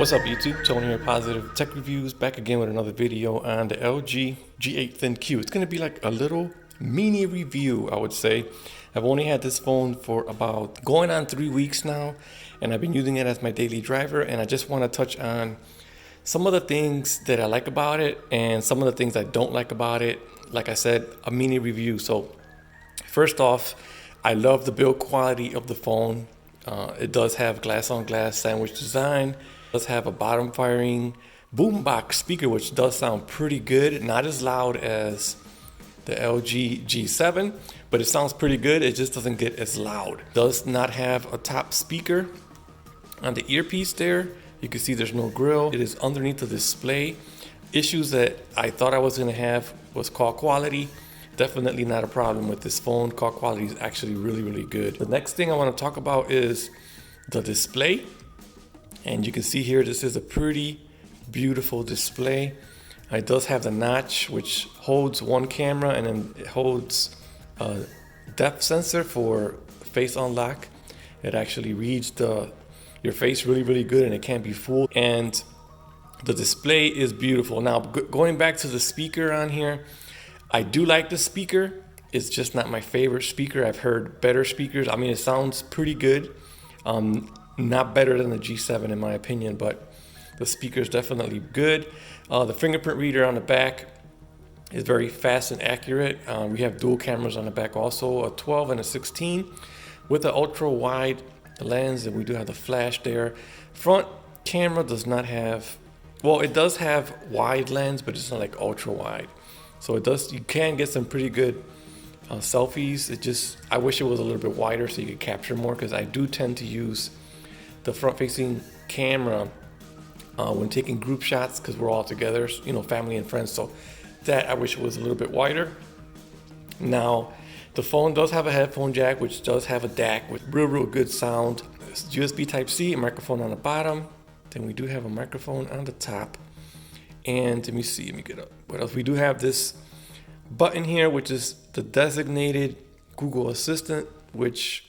What's up YouTube, Tony here, Positive Tech Reviews, back again with another video on the LG G8 ThinQ. It's going to be like a little mini review, I would say. I've only had this phone for about going on 3 weeks now, and I've been using it as my daily driver, and I just want to touch on some of the things that I like about it and some of the things I don't like about it. Like I said, a mini review. So first off, I love the build quality of the phone. It does have glass-on-glass sandwich design. It does have a bottom firing boombox speaker, which does sound pretty good. Not as loud as the LG G7, but it sounds pretty good. It just doesn't get as loud. Does not have a top speaker on the earpiece there. You can see there's no grill. It is underneath the display. Issues that I thought I was gonna have was call quality. Definitely not a problem with this phone. Call quality is actually really good. The next thing I want to talk about is the display. And you can see here, this is a pretty beautiful display. It does have the notch, which holds one camera, and then it holds a depth sensor for face unlock. It actually reads your face really good, and it can't be fooled. And the display is beautiful. Now, going back to the speaker on here, I do like the speaker. It's just not my favorite speaker. I've heard better speakers. I mean, it sounds pretty good. Not better than the G7 in my opinion, but the speaker is definitely good. The fingerprint reader on the back is very fast and accurate. We have dual cameras on the back also, a 12 and a 16 with an ultra wide lens, and we do have the flash there. Front camera does not have, well, it does have wide lens, but it's not like ultra wide. So you can get some pretty good selfies. I wish it was a little bit wider so you could capture more, because I do tend to use the front-facing camera when taking group shots, because we're all together, you know, family and friends. So that I wish it was a little bit wider. Now, the phone does have a headphone jack, which does have a DAC with real good sound. It's USB Type-C, a microphone on the bottom. Then we do have a microphone on the top. And let me get up. What else? We do have this button here, which is the designated Google Assistant, which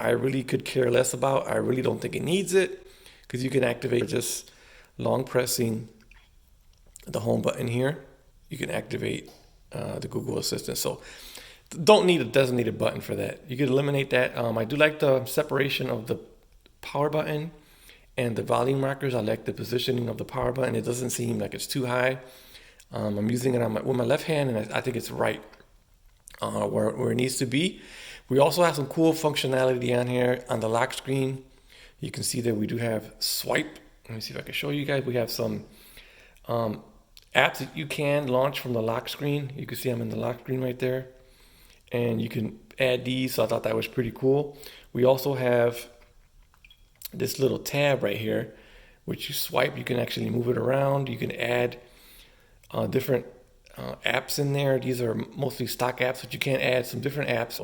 I really could care less about. I really don't think it needs it, because you can activate just long pressing the home button here. You can activate the Google Assistant. So don't need a designated button for that. You can eliminate that. I do like the separation of the power button and the volume rockers. I like the positioning of the power button. It doesn't seem like it's too high. I'm using it with my left hand, and I think it's right where it needs to be. We also have some cool functionality on here on the lock screen. You can see that we do have swipe. Let me see if I can show you guys. We have some apps that you can launch from the lock screen. You can see I'm in the lock screen right there, and you can add these. So I thought that was pretty cool. We also have this little tab right here, which you swipe, you can actually move it around. You can add different apps in there. These are mostly stock apps, but you can add some different apps.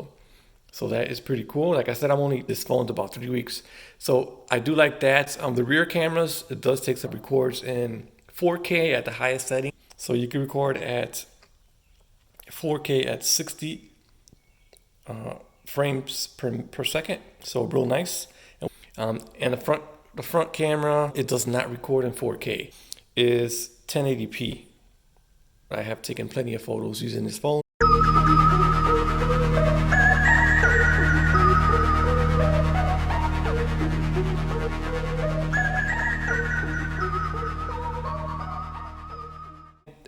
So that is pretty cool. Like I said, this phone's about 3 weeks. So I do like that. The rear cameras, it does take some records in 4K at the highest setting. So you can record at 4K at 60 frames per second. So real nice. And the front camera, it does not record in 4K. Is 1080p. I have taken plenty of photos using this phone.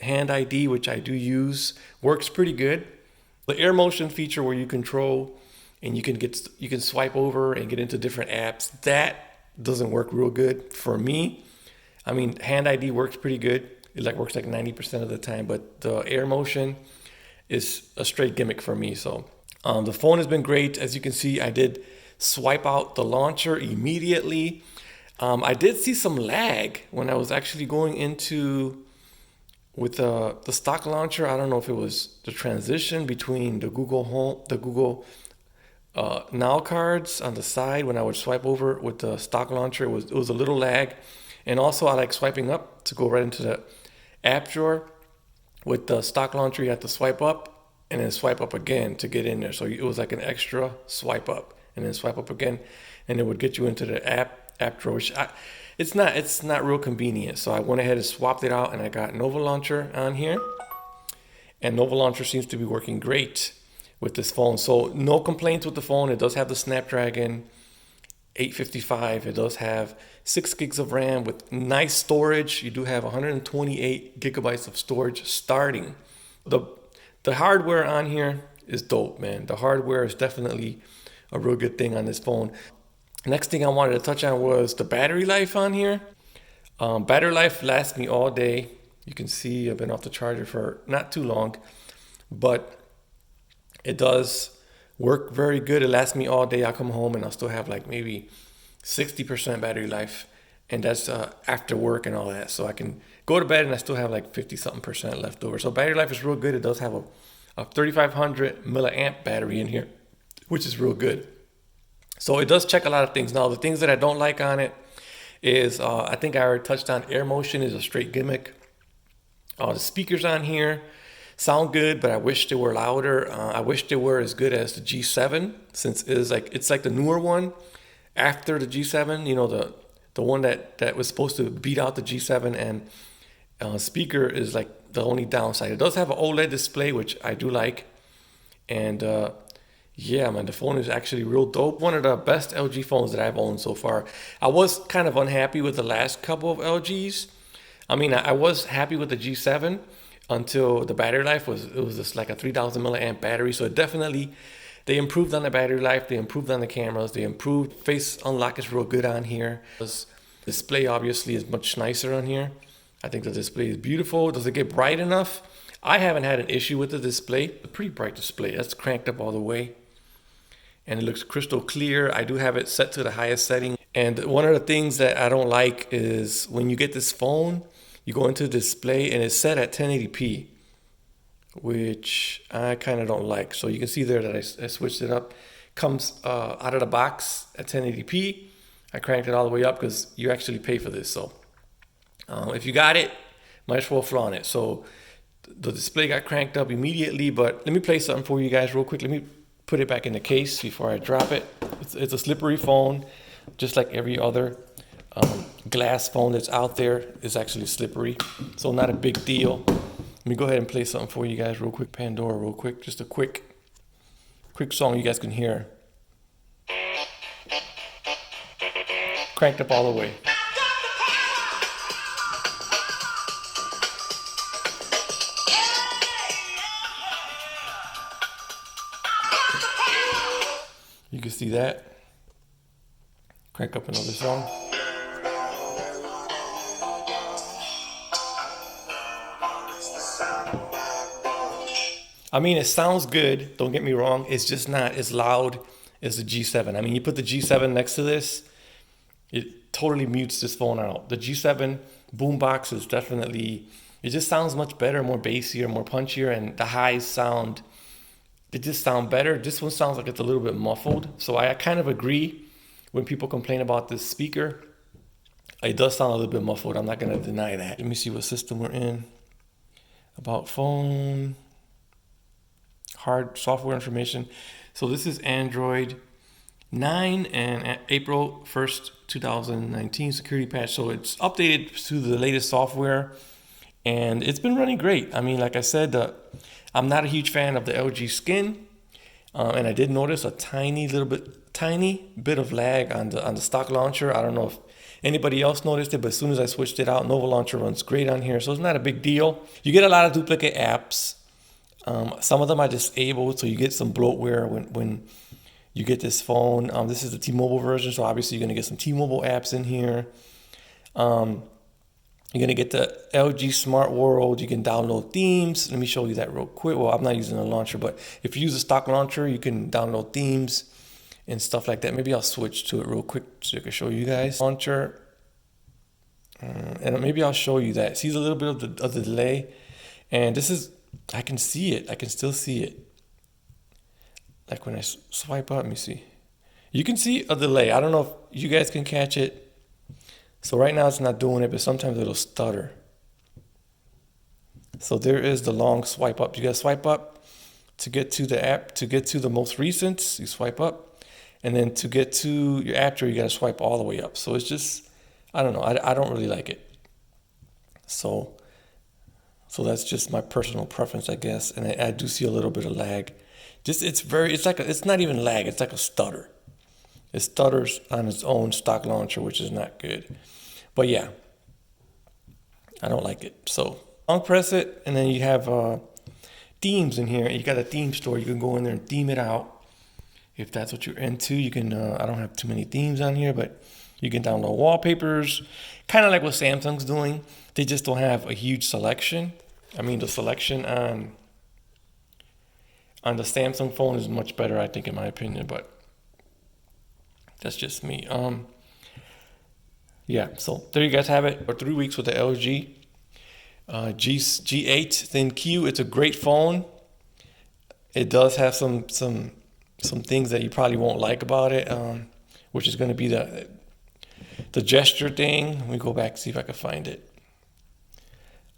Hand ID, which I do use, works pretty good. The air motion feature, where you control and you can swipe over and get into different apps, that doesn't work real good for me. I mean, Hand ID works pretty good. It works like 90% of the time, but the air motion is a straight gimmick for me. So the phone has been great. As you can see, I did swipe out the launcher immediately. I did see some lag when I was actually going into with the stock launcher. I don't know if it was the transition between the Google Now cards on the side. When I would swipe over with the stock launcher, it was a little lag. And also I like swiping up to go right into the app drawer. With the stock launcher, you have to swipe up and then swipe up again to get in there. So it was like an extra swipe up and then swipe up again, and it would get you into the app drawer, which it's not real convenient. So I went ahead and swapped it out, and I got Nova Launcher on here. And Nova Launcher seems to be working great with this phone. So no complaints with the phone. It does have the Snapdragon 855. It does have 6 gigs of RAM with nice storage. You do have 128 gigabytes of storage starting. The hardware on here is dope, man. The hardware is definitely a real good thing on this phone. Next thing I wanted to touch on was the battery life on here. Battery life lasts me all day. You can see I've been off the charger for not too long, but it does work very good. It lasts me all day. I come home and I'll still have like maybe 60% battery life, and that's after work and all that. So I can go to bed and I still have like 50 something percent left over. So battery life is real good. It does have a 3500 milliamp battery in here, which is real good. So it does check a lot of things. Now the things that I don't like on it is I think I already touched on air motion is a straight gimmick. The speakers on here sound good, but I wish they were louder. I wish they were as good as the G7, since it's like the newer one after the G7. You know, the one that was supposed to beat out the G7, and speaker is like the only downside. It does have an OLED display, which I do like, and yeah, man, the phone is actually real dope. One of the best LG phones that I've owned so far. I was kind of unhappy with the last couple of LGs. I mean, I was happy with the G7 until the battery life was just like a 3000 milliamp battery. So they improved on the battery life. They improved on the cameras. They improved. Face unlock is real good on here. The display obviously is much nicer on here. I think the display is beautiful. Does it get bright enough? I haven't had an issue with the display. A pretty bright display. That's cranked up all the way, and it looks crystal clear. I do have it set to the highest setting. And one of the things that I don't like is when you get this phone, you go into the display and it's set at 1080p, which I kind of don't like. So you can see there that I switched it up. Comes out of the box at 1080p. I cranked it all the way up because you actually pay for this. So if you got it, might as well flaunt it. So the display got cranked up immediately, but let me play something for you guys real quick. Let me put it back in the case before I drop it. It's a slippery phone, just like every other glass phone that's out there is actually slippery, so not a big deal. Let me go ahead and play something for you guys real quick. Pandora real quick, just a quick song you guys can hear. Cranked up all the way. You can see that. Crank up another song. I mean, it sounds good, don't get me wrong. It's just not as loud as the G7. I mean, you put the G7 next to this, it totally mutes this phone out. The G7 boombox is definitely, it just sounds much better, more bassier, more punchier, and the highs sound, they just sound better. This one sounds like it's a little bit muffled. So I kind of agree when people complain about this speaker. It does sound a little bit muffled. I'm not going to deny that. Let me see what system we're in. About phone. Hard software information. So this is Android 9 and April 1st, 2019 security patch. So it's updated to the latest software and it's been running great. I mean, like I said, I'm not a huge fan of the LG skin. And I did notice a tiny bit of lag on the stock launcher. I don't know if anybody else noticed it, but as soon as I switched it out, Nova Launcher runs great on here. So it's not a big deal. You get a lot of duplicate apps. Some of them are disabled, so you get some bloatware when you get this phone. This is the T-Mobile version, so obviously you're going to get some T-Mobile apps in here. You're going to get the LG Smart World. You can download themes. Let me show you that real quick. Well, I'm not using a launcher, but if you use a stock launcher, you can download themes and stuff like that. Maybe I'll switch to it real quick so I can show you guys. Launcher. And maybe I'll show you that. See a little bit of the delay. And this is, I can see it. I can still see it. Like when I swipe up, let me see. You can see a delay. I don't know if you guys can catch it. So right now it's not doing it, but sometimes it'll stutter. So there is the long swipe up. You gotta swipe up to get to the app, to get to the most recent, you swipe up. And then to get to your app drawer, you gotta swipe all the way up. So it's just I don't know. I don't really like it. So that's just my personal preference, I guess. And I do see a little bit of lag. It's not even lag. It's like a stutter. It stutters on its own stock launcher, which is not good. But yeah, I don't like it. So long press it, and then you have themes in here. You got a theme store. You can go in there and theme it out if that's what you're into. You can. I don't have too many themes on here, but you can download wallpapers, kind of like what Samsung's doing. They just don't have a huge selection. I mean, the selection on the Samsung phone is much better, I think, in my opinion, but that's just me. Yeah, so there you guys have it for 3 weeks with the LG G8 ThinQ. It's a great phone. It does have some things that you probably won't like about it, which is going to be the gesture thing. Let me go back, see if I can find it.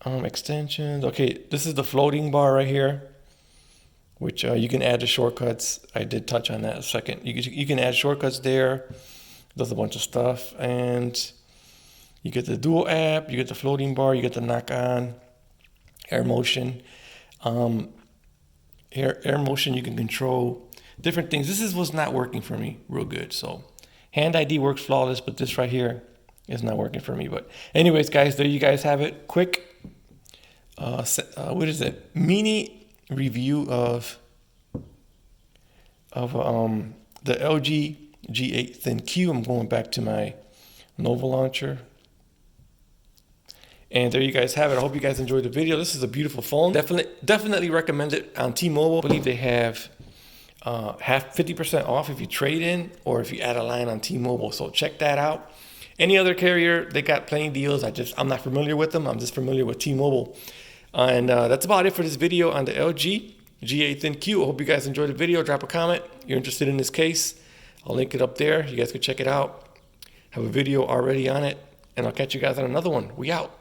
Extensions. Okay, this is the floating bar right here, which you can add the shortcuts. I did touch on that a second. You can add shortcuts there. It does a bunch of stuff, and you get the dual app, you get the floating bar, you get the knock on, air motion. Air motion, you can control different things. This is what's not working for me real good. So hand ID works flawless, but this right here is not working for me. But anyways, guys, there you guys have it. Quick, what is it? Mini review of the LG G8 ThinQ. I'm going back to my Nova launcher. And there you guys have it. I hope you guys enjoyed the video. This is a beautiful phone. Definitely recommend it on T-Mobile. I believe they have 50% off if you trade in or if you add a line on T-Mobile. So check that out. Any other carrier, they got plenty of deals. I'm not familiar with them. I'm just familiar with T-Mobile. And that's about it for this video on the LG G8 ThinQ. I hope you guys enjoyed the video. Drop a comment. You're interested in this case. I'll link it up there. You guys can check it out. Have a video already on it. And I'll catch you guys on another one. We out.